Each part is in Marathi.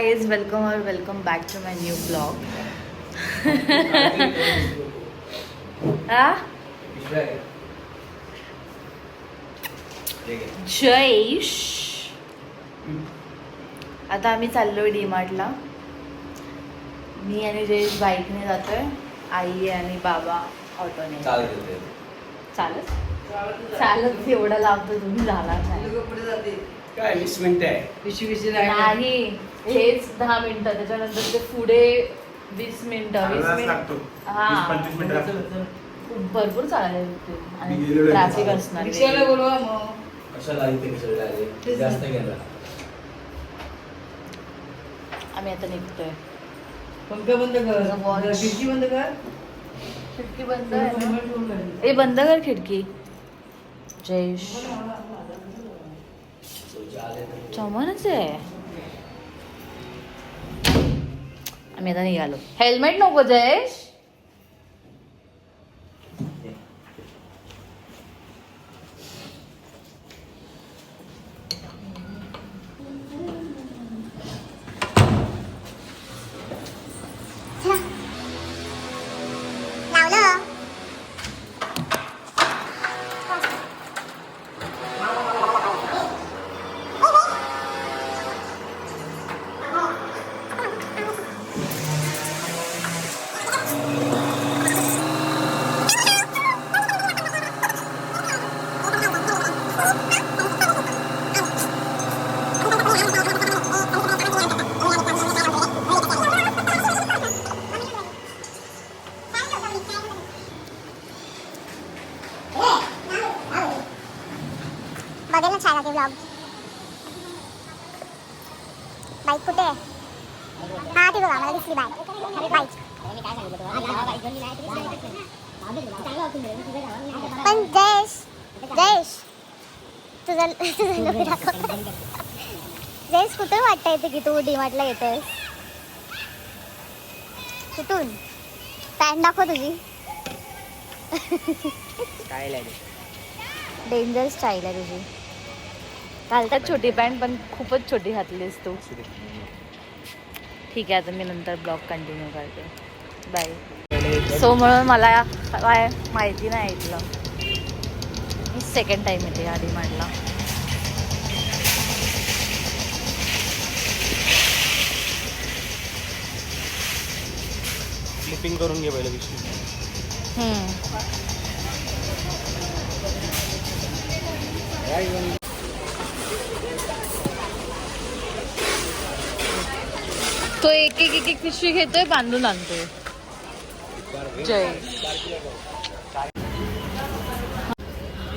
गाइस वेलकम और welcome back to my new blog. Jayesh, आता आम्ही चाललोय डीमार्टला. मी आणि जयेश बाईकने जातोय, आई आणि बाबा ऑटोने. चालत चालत एवढा लांब तुम्ही जाणार नाही. काय 20 मिनिटं आहे. नाही, हेच 10 मिनिटं, त्याच्यानंतर ते पुढे 20 मिनिटं. 20 मिनिट हा, भरपूर चालायला आणि ट्रॅफिक असणार. आम्ही आता निघतोय. पंखा बंद कर, खिडकी बंद कर. खिडकी बंद आहे. ए बंद कर खिडकी. जयेश चमनच आहे. आम्ही आता निघालो. हेल्मेट नको जयेश. बघेल ना छान आहे ब्लॉग. बाईक कुठे आहे? हा ती बघा, मला दिसली बाईक. पण जयेश जयेश तुझं जयेश कुठे वाटतं येते की तू डीमार्टला येतेस? कुठून? पॅन्ट दाखव तुझी. डेंजर स्टाईल आहे तुझी. घालतात छोटी पॅन्ट, पण खूपच छोटी घातलीस तू. ठीक आहे, आता मी नंतर ब्लॉग कंटिन्यू करते. बाय. सो म्हणून मला काय माहिती नाही ऐकलं. मी सेकंड टाइम येते या डीमार्टला. क्लिपिंग करून घे पहिलं दिवशी. तो एक एक एक एक पिशवी घेतोय, बांधून आणतोय. जयेश.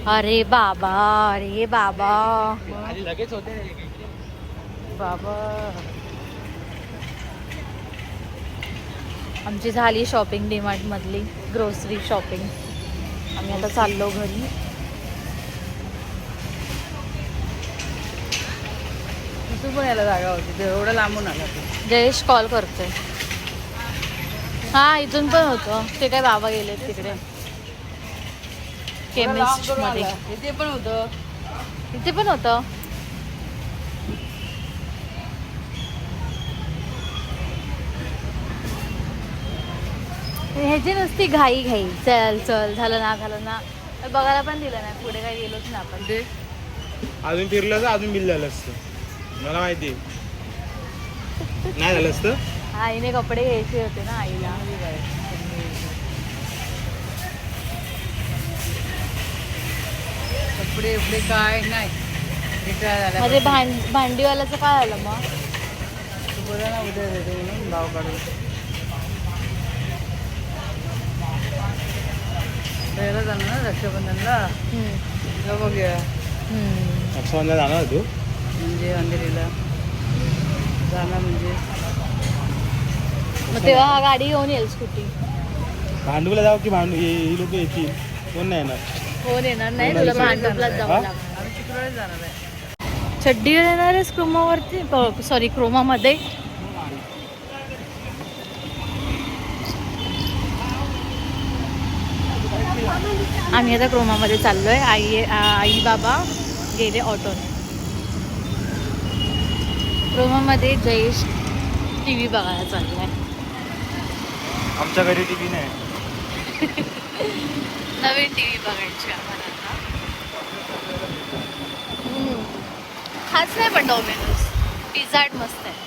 अरे बाबा, अरे बाबा, लगेच होते बाबा. आमची झाली शॉपिंग डीमार्ट मधली, ग्रोसरी शॉपिंग. आम्ही आता चाललो घरी. तू पण यायला जागा होती, ते एवढं लांबून आला. जयेश कॉल करतोय. हा, इथून पण होतं. ते काय बाबा गेले तिकडे केमिस्ट मध्ये. इथे पण होतं. इथे पण होतं. ह्याची नुसती घाई घाई, चल चल, झालं ना. बघायला पण दिलं नाही, पुढे काय गेलोच ना आपण. ते अजून फिरलं तर अजून बिल झालं असतं. मला माहिती नाही झालं असतं. आईने कपडे घ्यायचे होते ना आईला. कपडे उपडे काय नाही. रिटायर अरे भांडीवाल्याचं काय झालं मग? तू बरं ना, उद्या देते म्हणून भाव काढून. द्यायला जाणार ना रक्षाबंधनला. बघूया रक्षाबंधन जाणार तू? म्हणजे अंधेरीला जाणार म्हणजे. मग तेव्हा हा गाडी घेऊन येईल, स्कूटी. भांडूला जाऊ की ही लोक येतील? कोण नाही येणार? कोण येणार नाही, तुला भांडूपलाच जावं लागणार. आम्ही शुक्रवारी जाणार आहे. चड्डी येणार आहेस क्रोमावरती, सॉरी क्रोमामध्ये. आम्ही आता क्रोमामध्ये चाललोय. आई बाबा गेले ऑटोने. क्रोमामध्ये जयेश टी व्ही बघायला चाललाय. आमच्या घरी टीव्ही नाही. नवीन टी व्ही बघायची आम्हाला आता. खास नाही पण डॉमिनोज पिझ्झा हट मस्त आहे.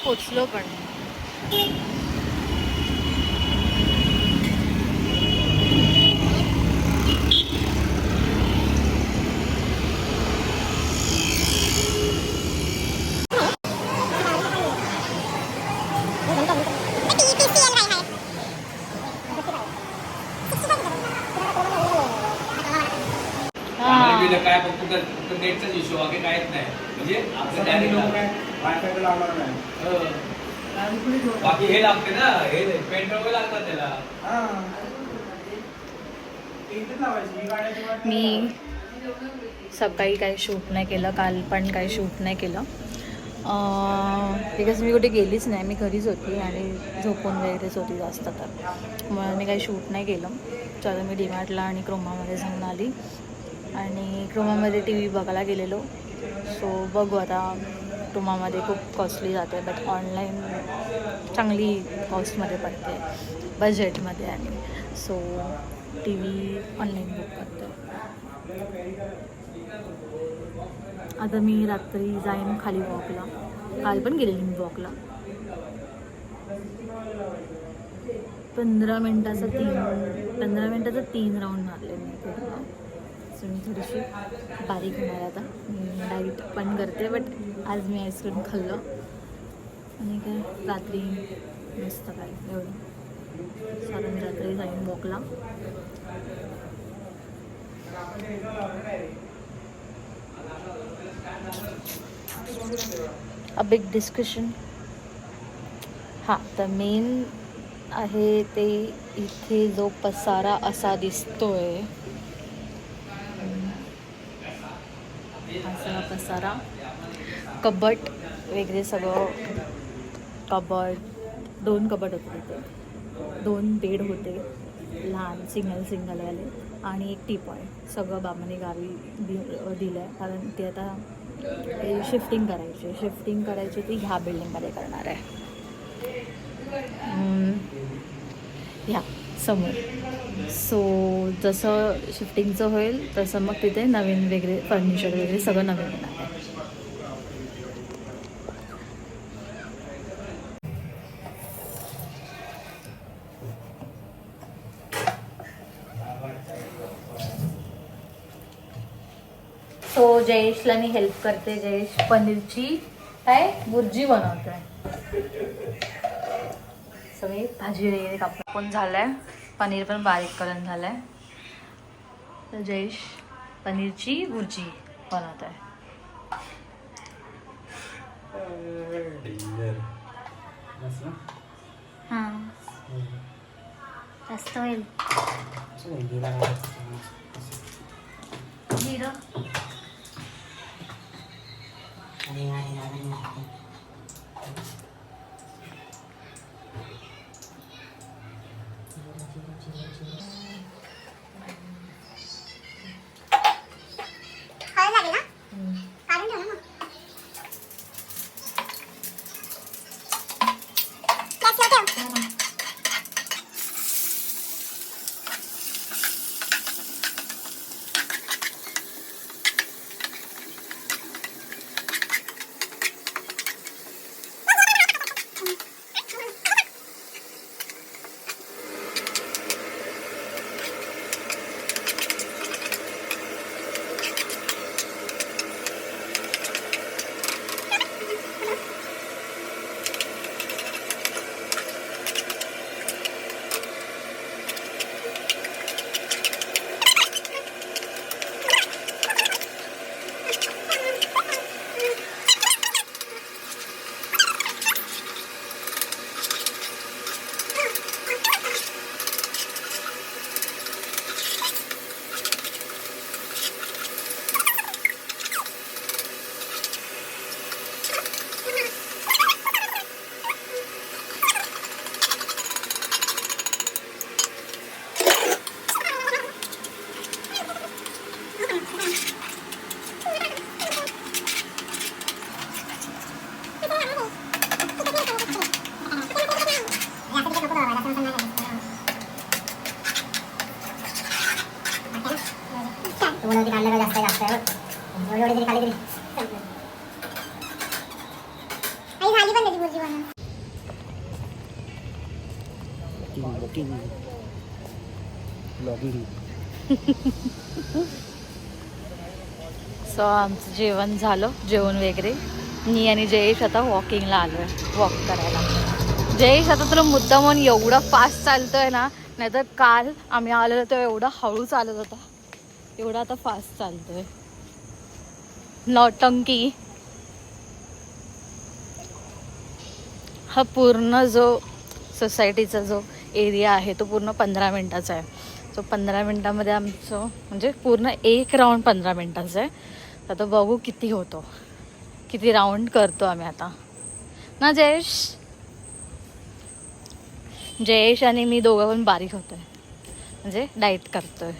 पोचलो पण. काय फक्त नेटचाच इश्यू बाकी काहीच नाही. म्हणजे आपलं direct बाकी हे लागते ना, हे पेन ड्राईव्ह लागतात त्याला. मी सकाळी काही शूट नाही केलं, काल पण काही शूट नाही केलं बिकॉज मी कुठे गेलीच नाही. मी घरीच होती आणि झोपून वगैरेच होती जास्त, तर मग मी काही शूट नाही केलं. चला मी डीमार्टला आणि क्रोमामध्ये जाऊन आली आणि क्रोमामध्ये टी व्ही बघायला गेलेलो. सो बघू आता. क्रोमामध्ये खूप कॉस्टली जाते बट ऑनलाईन चांगली कॉस्टमध्ये पडते बजेटमध्ये, आणि so T V online book करते. आता मी रात्री जाईन खाली वॉकला. काल पण गेलेली मी वॉकला. 15 मिनटाचा 3 राऊंड मारले मी पूर्ण. सो मी थोडीशी बारीक होणार आता. मी डाईट पण करते बट आज मी आईस्क्रीम खाल्लं आणि काय रात्री मस्त काय एवढं. सो मी रात्री जाईन वॉकला. A big discussion. हां, तर मेन आहे ते इथे जो पसारा असा दिसतोय, असा पसारा, कबट वगैरे सगळं. कबट 2 कबट होते तिथे, 2 बेड होते लहान सिंगलवाले आणि एक टीपॉय. सगळं बाबांनी गावी दिलं आहे कारण ते आता शिफ्टिंग करायची ती ह्या बिल्डिंगमध्ये करणार आहे, ह्या समोर. सो जसं शिफ्टिंगचं होईल तसं मग तिथे नवीन वगैरे फर्निचर वगैरे सगळं नवीन येणार आहे. सो जयेशला मी हेल्प करते. जयेश पनीरची काय भुर्जी बनवतोय. सगळी भाजी वगैरे कापून झालंय, पनीर पण बारीक करून झालंय. तर जयेश पनीरची भुर्जी बनवत आहे. हां जास्त होईल. जिरं काही लागतं एवढे तरी खाली तरी आई झाली पण त्याची भुर्जी बनवून. सो आमचं जेवण झालं, जेवण वगैरे. मी आणि जयेश आता वॉकिंगला आलो आहे, वॉक करायला. जयेश आता तुला मुद्दा म्हणून एवढा फास्ट चालतोय ना, नाहीतर काल आम्ही आलेलो तेव्हा एवढा हळू चालत होता, एवढा आता फास्ट चालतोय. नौटंकी. हा पूर्ण जो सोसायटीचा जो एरिया आहे तो पूर्ण 15 मिनटाचा आहे. सो 15 मिनटामध्ये आमचं म्हणजे पूर्ण एक राऊंड 15 मिनटाचा आहे. आता बघू किती होतो, किती राऊंड करतो आम्ही आता ना जयेश. जयेश आणि मी दोघं पण बारीक होतोय, म्हणजे डाएट करतोय.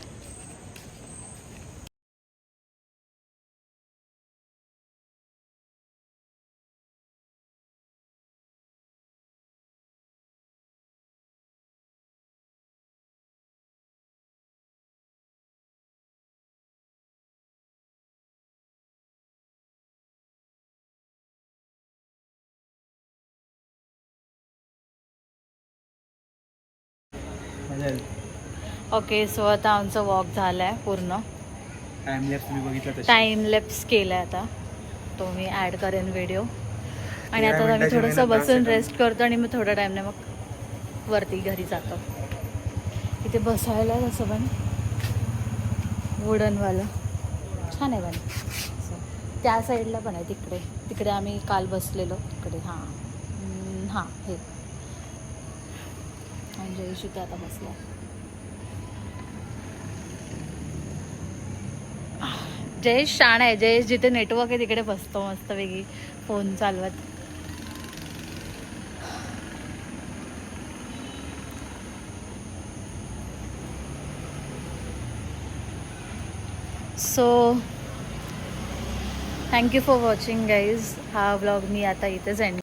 ओके, सो आता आमचा वॉक झाला आहे पूर्ण. टाइम लॅप्स तुम्ही बघितला टाइम लॅप्स केला आहे आता, तो मी ॲड करेन व्हिडिओ. आणि आता आम्ही थोडंसं बसून रेस्ट करतो आणि मग थोड्या टाईमने मग वरती घरी जातो. इथे बसायला असं पण वुडनवालं छान आहे पण. त्या साईडला पण आहे, तिकडे तिकडे आम्ही काल बसलेलो तिकडे. हां हे आणि जयेश इथे आता बसला. जयेश शाण आहे. जयेश जिथे नेटवर्क आहे तिकडे बसतो मस्त वेगळी फोन चालवत. So thank you for watching guys. हा व्लॉग मी आता इथेच एंड